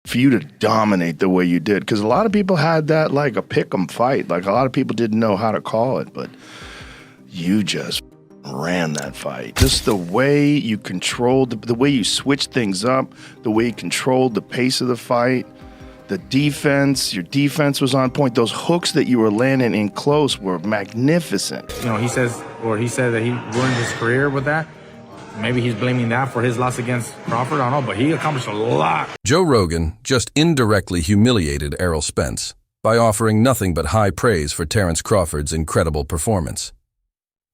for you to dominate the way you did, because a lot of people had that like a pick'em fight. Like a lot of people didn't know how to call it, but you just ran that fight. Just the way you controlled, the way you switched things up, the way you controlled the pace of the fight, the defense, your defense was on point. Those hooks that you were landing in close were magnificent. You know, he said that he ruined his career with that. Maybe he's blaming that for his loss against Crawford. I don't know, but he accomplished a lot. Joe Rogan just indirectly humiliated Errol Spence by offering nothing but high praise for Terence Crawford's incredible performance.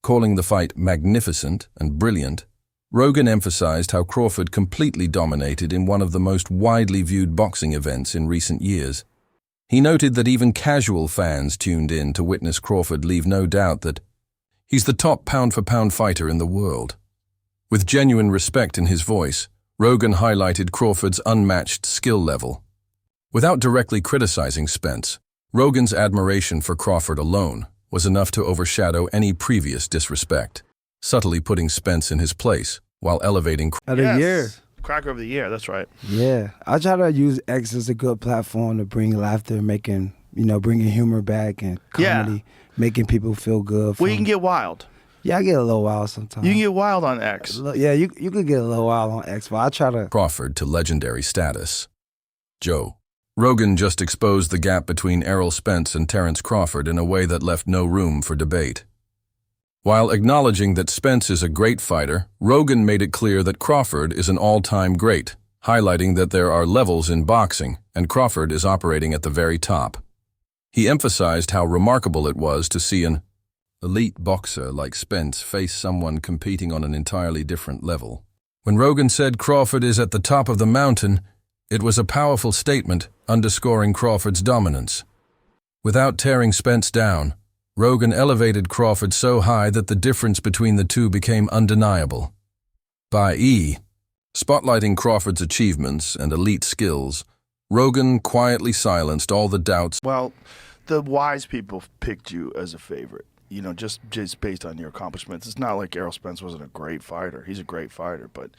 Calling the fight magnificent and brilliant, Rogan emphasized how Crawford completely dominated in one of the most widely viewed boxing events in recent years. He noted that even casual fans tuned in to witness Crawford leave no doubt that he's the top pound-for-pound fighter in the world. With genuine respect in his voice, Rogan highlighted Crawford's unmatched skill level. Without directly criticizing Spence, Rogan's admiration for Crawford alone was enough to overshadow any previous disrespect, subtly putting Spence in his place while elevating of the year. Cracker of the year, that's right. Yeah, I try to use X as a good platform to bring laughter, bringing humor back and comedy, making people feel good. Well, you can get wild. Yeah, I get a little wild sometimes. You can get wild on X. Yeah, you could get a little wild on X, but I try to... Crawford to legendary status. Joe. Rogan just exposed the gap between Errol Spence and Terence Crawford in a way that left no room for debate. While acknowledging that Spence is a great fighter, Rogan made it clear that Crawford is an all-time great, highlighting that there are levels in boxing, and Crawford is operating at the very top. He emphasized how remarkable it was to see an elite boxer like Spence face someone competing on an entirely different level. When Rogan said Crawford is at the top of the mountain, it was a powerful statement underscoring Crawford's dominance. Without tearing Spence down, Rogan elevated Crawford so high that the difference between the two became undeniable. By spotlighting Crawford's achievements and elite skills, Rogan quietly silenced all the doubts. Well, the wise people picked you as a favorite, just based on your accomplishments. It's not like Errol Spence wasn't a great fighter. He's a great fighter, but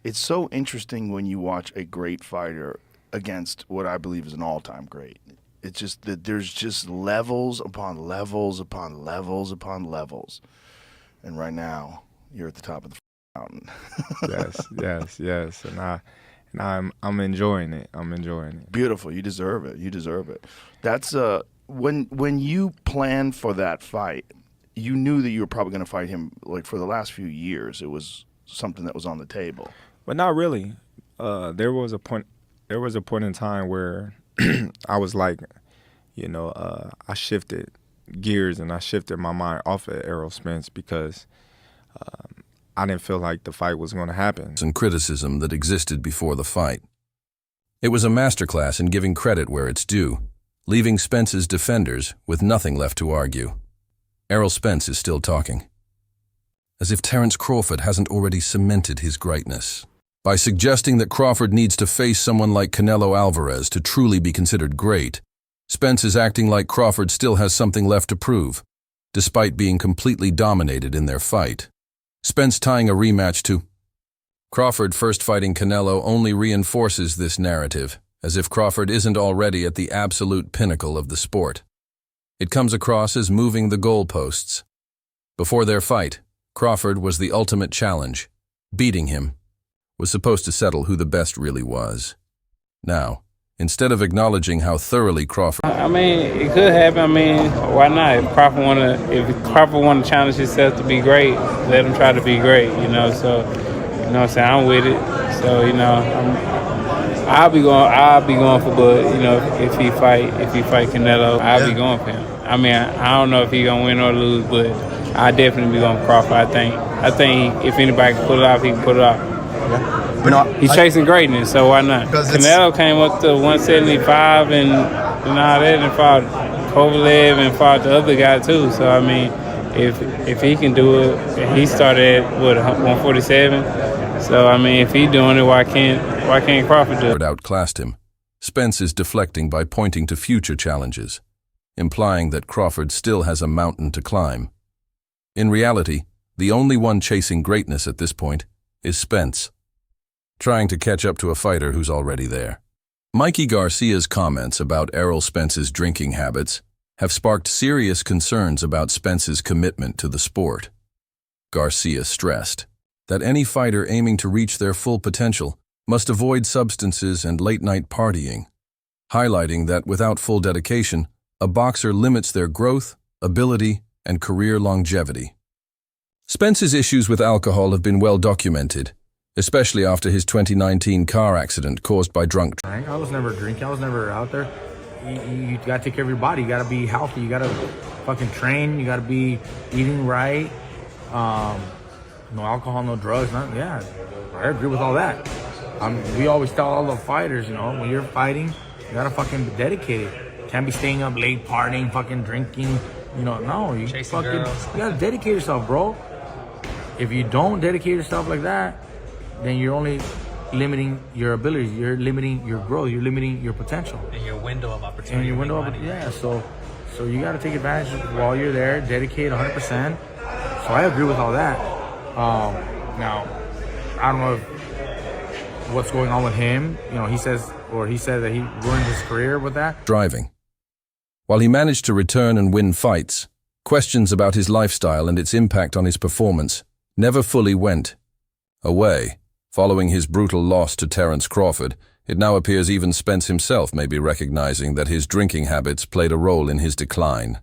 it's so interesting when you watch a great fighter against what I believe is an all-time great. It's just that there's just levels upon levels upon levels upon levels. And right now, you're at the top of the mountain. Yes. And I'm enjoying it. Beautiful. You deserve it. You deserve it. That's when you planned for that fight, you knew that you were probably going to fight him. Like for the last few years, it was something that was on the table. But not really. There was a point in time where I was like, I shifted gears and I shifted my mind off of Errol Spence because I didn't feel like the fight was going to happen. And criticism that existed before the fight. It was a masterclass in giving credit where it's due, leaving Spence's defenders with nothing left to argue. Errol Spence is still talking. As if Terence Crawford hasn't already cemented his greatness. By suggesting that Crawford needs to face someone like Canelo Alvarez to truly be considered great, Spence is acting like Crawford still has something left to prove, despite being completely dominated in their fight. Spence tying a rematch to Crawford first fighting Canelo only reinforces this narrative, as if Crawford isn't already at the absolute pinnacle of the sport. It comes across as moving the goalposts. Before their fight, Crawford was the ultimate challenge. Beating him was supposed to settle who the best really was. Now, instead of acknowledging how thoroughly Crawford... it could happen. Why not? If Crawford want to challenge himself to be great, let him try to be great, So, I'm with it. So, I'll be going for Bud, if he fight Canelo, I'll be going for him. I don't know if he gonna win or lose, but I definitely be going for Crawford. I think if anybody can pull it off, he can pull it off. Yeah. He's chasing greatness, so why not? Canelo came up to 175 and all that, and fought Kovalev and fought the other guy too. So if he can do it, he started at 147. So if he's doing it, why can't Crawford do it? Outclassed him. Spence is deflecting by pointing to future challenges, implying that Crawford still has a mountain to climb. In reality, the only one chasing greatness at this point is Spence, trying to catch up to a fighter who's already there. Mikey Garcia's comments about Errol Spence's drinking habits have sparked serious concerns about Spence's commitment to the sport. Garcia stressed that any fighter aiming to reach their full potential must avoid substances and late-night partying, highlighting that without full dedication, a boxer limits their growth, ability, and career longevity. Spence's issues with alcohol have been well documented, especially after his 2019 car accident caused by drunk I was never drinking. I was never out there. You gotta take care of your body. You gotta be healthy. You gotta fucking train. You gotta be eating right. No alcohol, no drugs. Yeah, I agree with all that. We always tell all the fighters, when you're fighting, you gotta fucking be dedicated. Can't be staying up late, partying, fucking drinking. No, you gotta dedicate yourself, bro. If you don't dedicate yourself like that, then you're only limiting your abilities. You're limiting your growth. You're limiting your potential. And your window of opportunity. Yeah. So you got to take advantage while you're there. Dedicate 100%. So I agree with all that. Now, I don't know what's going on with him. He said that he ruined his career with that. driving. While he managed to return and win fights, questions about his lifestyle and its impact on his performance never fully went away. Following his brutal loss to Terence Crawford, it now appears even Spence himself may be recognizing that his drinking habits played a role in his decline.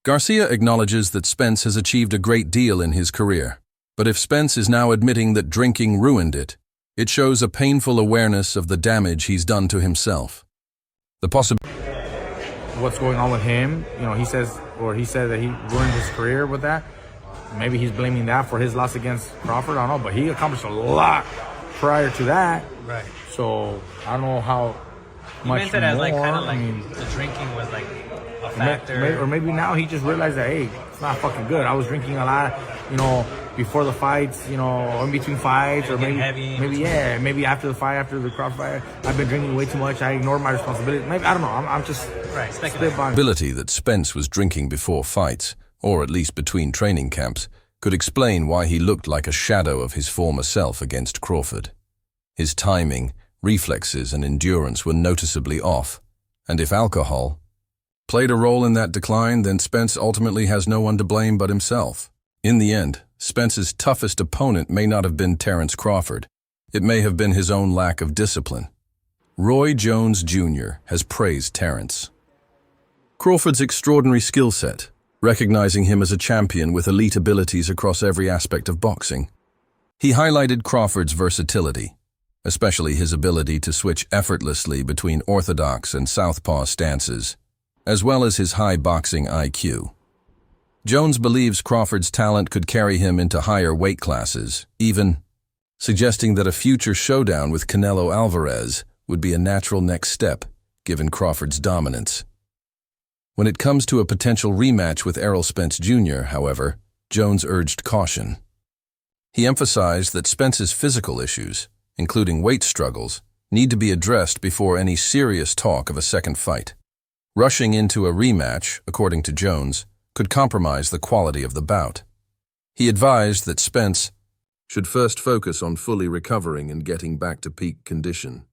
Garcia acknowledges that Spence has achieved a great deal in his career, but if Spence is now admitting that drinking ruined it, it shows a painful awareness of the damage he's done to himself. The possibility What's going on with him? He said that he ruined his career with that. Maybe he's blaming that for his loss against Crawford. I don't know, but he accomplished a lot prior to that. Right. So I don't know how much meant it as more. the drinking was like a factor. Or maybe now he just realized that, hey, it's not fucking good. I was drinking a lot, before the fights, or in between fights, or maybe after the fight, after the Crawford fight, I've been drinking way too much. I ignored my responsibility. Maybe, I don't know. I'm just ability that Spence was drinking before fights, or at least between training camps, could explain why he looked like a shadow of his former self against Crawford. His timing, reflexes, and endurance were noticeably off, and if alcohol played a role in that decline, then Spence ultimately has no one to blame but himself. In the end, Spence's toughest opponent may not have been Terence Crawford. It may have been his own lack of discipline. Roy Jones Jr. has praised Terence Crawford's extraordinary skill set, recognizing him as a champion with elite abilities across every aspect of boxing. He highlighted Crawford's versatility, especially his ability to switch effortlessly between orthodox and southpaw stances, as well as his high boxing IQ. Jones believes Crawford's talent could carry him into higher weight classes, even suggesting that a future showdown with Canelo Alvarez would be a natural next step, given Crawford's dominance. When it comes to a potential rematch with Errol Spence Jr., however, Jones urged caution. He emphasized that Spence's physical issues, including weight struggles, need to be addressed before any serious talk of a second fight. Rushing into a rematch, according to Jones, could compromise the quality of the bout. He advised that Spence should first focus on fully recovering and getting back to peak condition.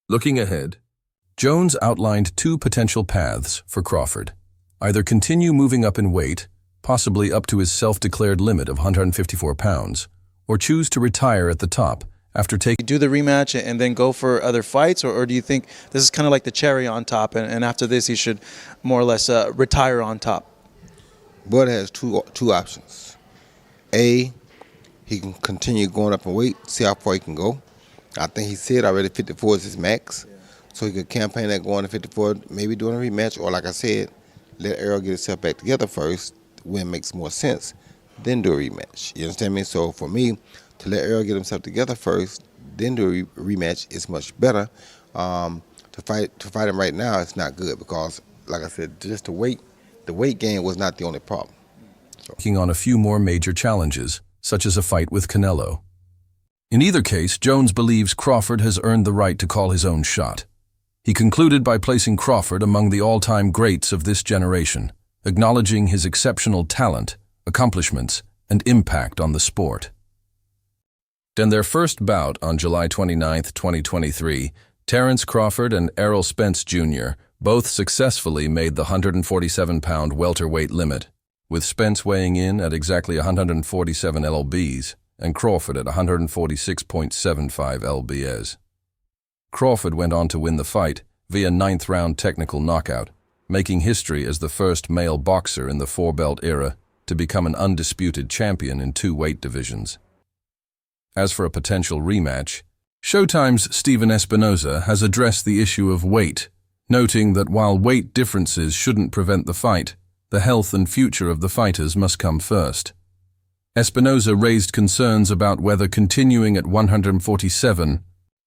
Looking ahead, Jones outlined two potential paths for Crawford. Either continue moving up in weight, possibly up to his self-declared limit of 154 pounds, or choose to retire at the top after taking do the rematch and then go for other fights, or do you think this is kind of like the cherry on top, and after this he should more or less retire on top? Bud has two options. A, he can continue going up in weight, see how far he can go. I think he said already 54 is his max. So he could campaign that going to 54, maybe doing a rematch, or like I said, let Errol get himself back together first, when it makes more sense, then do a rematch. You understand me? So for me, to let Errol get himself together first, then do a rematch is much better. To fight him right now, it's not good because, like I said, just the weight gain was not the only problem. taking on a few more major challenges, such as a fight with Canelo. In either case, Jones believes Crawford has earned the right to call his own shot. He concluded by placing Crawford among the all-time greats of this generation, acknowledging his exceptional talent, accomplishments, and impact on the sport. In their first bout on July 29, 2023, Terence Crawford and Errol Spence Jr. both successfully made the 147-pound welterweight limit, with Spence weighing in at exactly 147 lbs and Crawford at 146.75 lbs. Crawford went on to win the fight via ninth-round technical knockout, making history as the first male boxer in the four-belt era to become an undisputed champion in 2 weight divisions. As for a potential rematch, Showtime's Stephen Espinoza has addressed the issue of weight, noting that while weight differences shouldn't prevent the fight, the health and future of the fighters must come first. Espinoza raised concerns about whether continuing at 147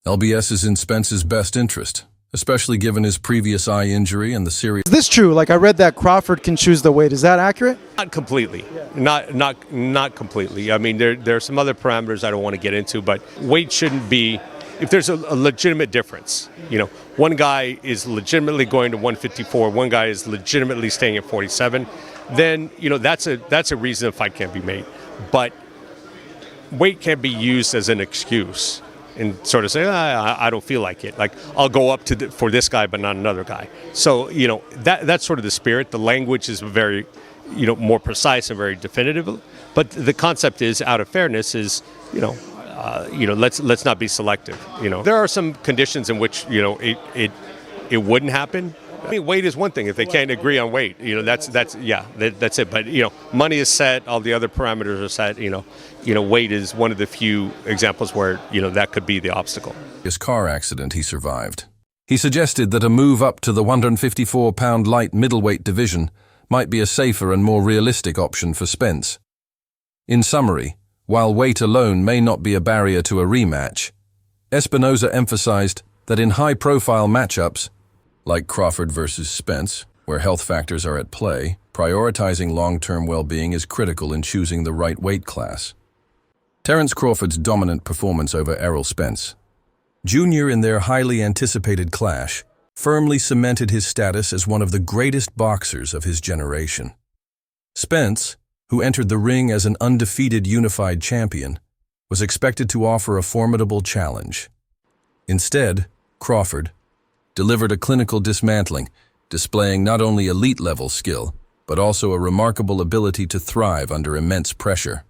lbs is in Spence's best interest, especially given his previous eye injury and the serious... Is this true? Like, I read that Crawford can choose the weight. Is that accurate? Not completely. Not completely. I mean, there are some other parameters I don't want to get into, but weight shouldn't be... If there's a legitimate difference, one guy is legitimately going to 154, one guy is legitimately staying at 47, then, that's a reason a fight can't be made. But weight can't be used as an excuse and sort of say, I don't feel like it. Like, I'll go up for this guy, but not another guy. So, that's sort of the spirit. The language is very, more precise and very definitive. But the concept is, out of fairness, is, let's not be selective. There are some conditions in which, it wouldn't happen. I mean, weight is one thing. If they can't agree on weight, that's it. But money is set. All the other parameters are set. Weight is one of the few examples where that could be the obstacle. His car accident he survived. He suggested that a move up to the 154-pound light middleweight division might be a safer and more realistic option for Spence. In summary, while weight alone may not be a barrier to a rematch, Espinoza emphasized that in high-profile matchups, like Crawford versus Spence, where health factors are at play, prioritizing long-term well-being is critical in choosing the right weight class. Terence Crawford's dominant performance over Errol Spence Jr. in their highly anticipated clash firmly cemented his status as one of the greatest boxers of his generation. Spence, who entered the ring as an undefeated unified champion, was expected to offer a formidable challenge. Instead, Crawford delivered a clinical dismantling, displaying not only elite-level skill, but also a remarkable ability to thrive under immense pressure.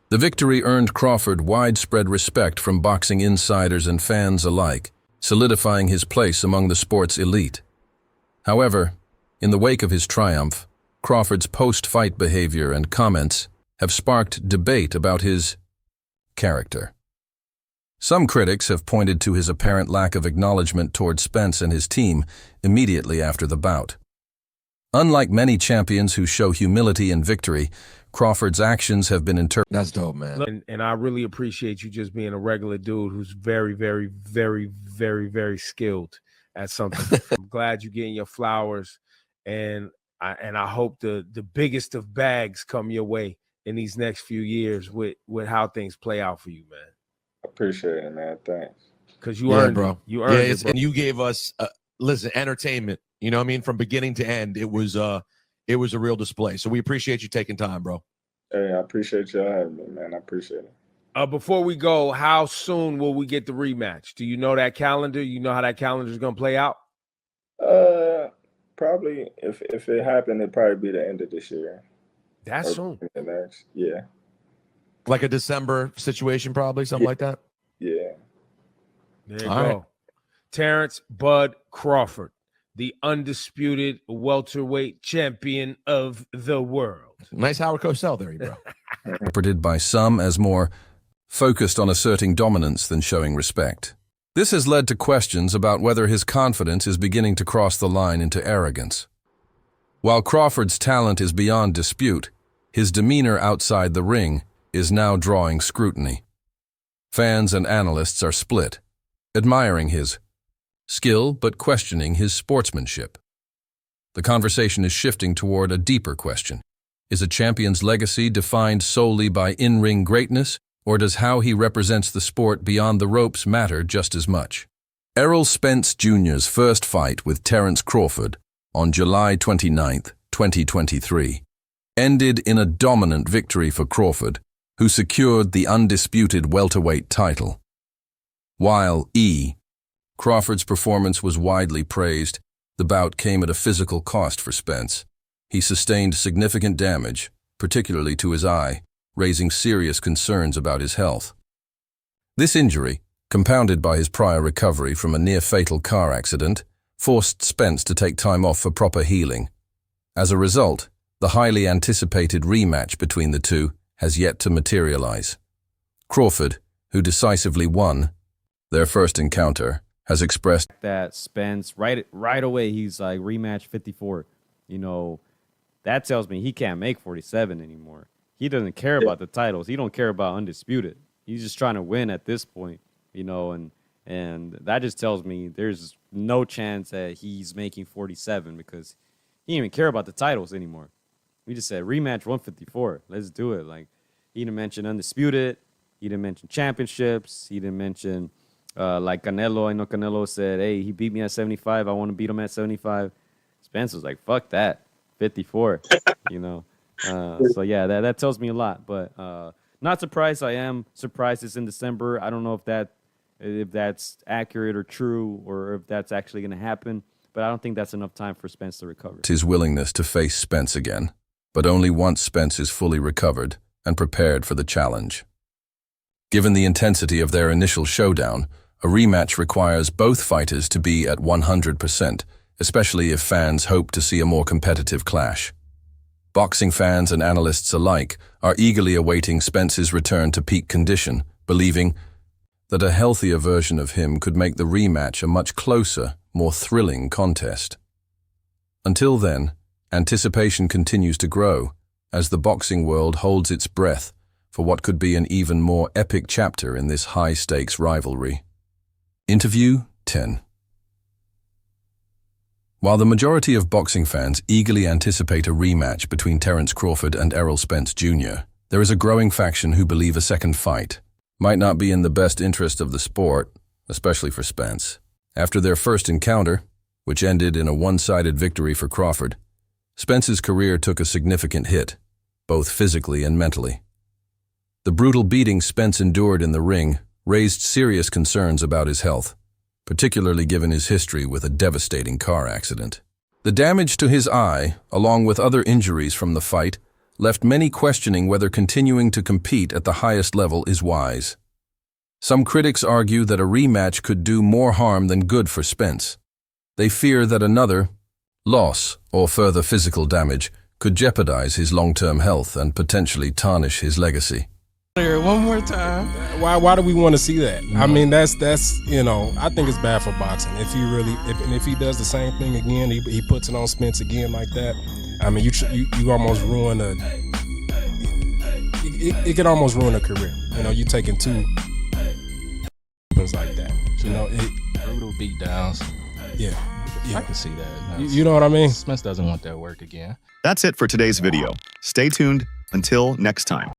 The victory earned Crawford widespread respect from boxing insiders and fans alike, solidifying his place among the sport's elite. However, in the wake of his triumph, Crawford's post-fight behavior and comments have sparked debate about his character. Some critics have pointed to his apparent lack of acknowledgement toward Spence and his team immediately after the bout. Unlike many champions who show humility in victory, Crawford's actions have been interpreted. That's dope, man. And I really appreciate you just being a regular dude who's very, very, very, very, very skilled at something. I'm glad you're getting your flowers, and I hope the biggest of bags come your way in these next few years with how things play out for you, man. Appreciate it, man. Thanks. Because you earned, bro. You earned it, bro. And you gave us, listen, entertainment. You know what I mean? From beginning to end, it was a real display. So we appreciate you taking time, bro. Hey, I appreciate y'all having me, man. I appreciate it. Before we go, how soon will we get the rematch? Do you know that calendar? You know how that calendar is going to play out? Probably if it happened, it'd probably be the end of this year. That's soon. Yeah. Like a December situation, probably something like that. Yeah. There you go. Right. Terence Bud Crawford, the undisputed welterweight champion of the world. Nice Howard Cosell there, bro. Interpreted by some as more focused on asserting dominance than showing respect. This has led to questions about whether his confidence is beginning to cross the line into arrogance. While Crawford's talent is beyond dispute, his demeanor outside the ring is now drawing scrutiny. Fans and analysts are split, admiring his skill but questioning his sportsmanship. The conversation is shifting toward a deeper question. Is a champion's legacy defined solely by in-ring greatness, or does how he represents the sport beyond the ropes matter just as much? Errol Spence Jr.'s first fight with Terence Crawford on July 29, 2023, ended in a dominant victory for Crawford, who secured the undisputed welterweight title. While Crawford's performance was widely praised. The bout came at a physical cost for Spence. He sustained significant damage, particularly to his eye, raising serious concerns about his health. This injury, compounded by his prior recovery from a near-fatal car accident, forced Spence to take time off for proper healing. As a result, the highly anticipated rematch between the two has yet to materialize. Crawford, who decisively won their first encounter, has expressed that Spence right away he's like rematch 54. You know, that tells me he can't make 47 anymore. He doesn't care about the titles. He don't care about undisputed. He's just trying to win at this point, you know, and that just tells me there's no chance that he's making 47 because he didn't even care about the titles anymore. We just said rematch 154. Let's do it. Like, he didn't mention undisputed. He didn't mention championships. He didn't mention like Canelo. I know Canelo said, hey, he beat me at 75. I want to beat him at 75. Spence was like, fuck that, 54, you know. So, yeah, that tells me a lot. But not surprised. I am surprised it's in December. I don't know if that's accurate or true or if that's actually going to happen. But I don't think that's enough time for Spence to recover. His willingness to face Spence again, but only once Spence is fully recovered and prepared for the challenge. Given the intensity of their initial showdown, a rematch requires both fighters to be at 100%, especially if fans hope to see a more competitive clash. Boxing fans and analysts alike are eagerly awaiting Spence's return to peak condition, believing that a healthier version of him could make the rematch a much closer, more thrilling contest. Until then, anticipation continues to grow as the boxing world holds its breath for what could be an even more epic chapter in this high-stakes rivalry. Interview 10. While the majority of boxing fans eagerly anticipate a rematch between Terence Crawford and Errol Spence Jr., there is a growing faction who believe a second fight might not be in the best interest of the sport, especially for Spence. After their first encounter, which ended in a one-sided victory for Crawford, Spence's career took a significant hit, both physically and mentally. The brutal beating Spence endured in the ring raised serious concerns about his health, particularly given his history with a devastating car accident. The damage to his eye, along with other injuries from the fight, left many questioning whether continuing to compete at the highest level is wise. Some critics argue that a rematch could do more harm than good for Spence. They fear that another loss or further physical damage could jeopardize his long-term health and potentially tarnish his legacy. One more time. Why do we want to see that? I mean, that's you know, I think it's bad for boxing. If he does the same thing again, he puts it on Spence again like that. I mean, you almost ruin it could almost ruin a career. You know, you taking two things like that. You know, brutal beatdowns. Yeah. I can see that. You know what I mean? Spence doesn't want that work again. That's it for today's video. Stay tuned until next time.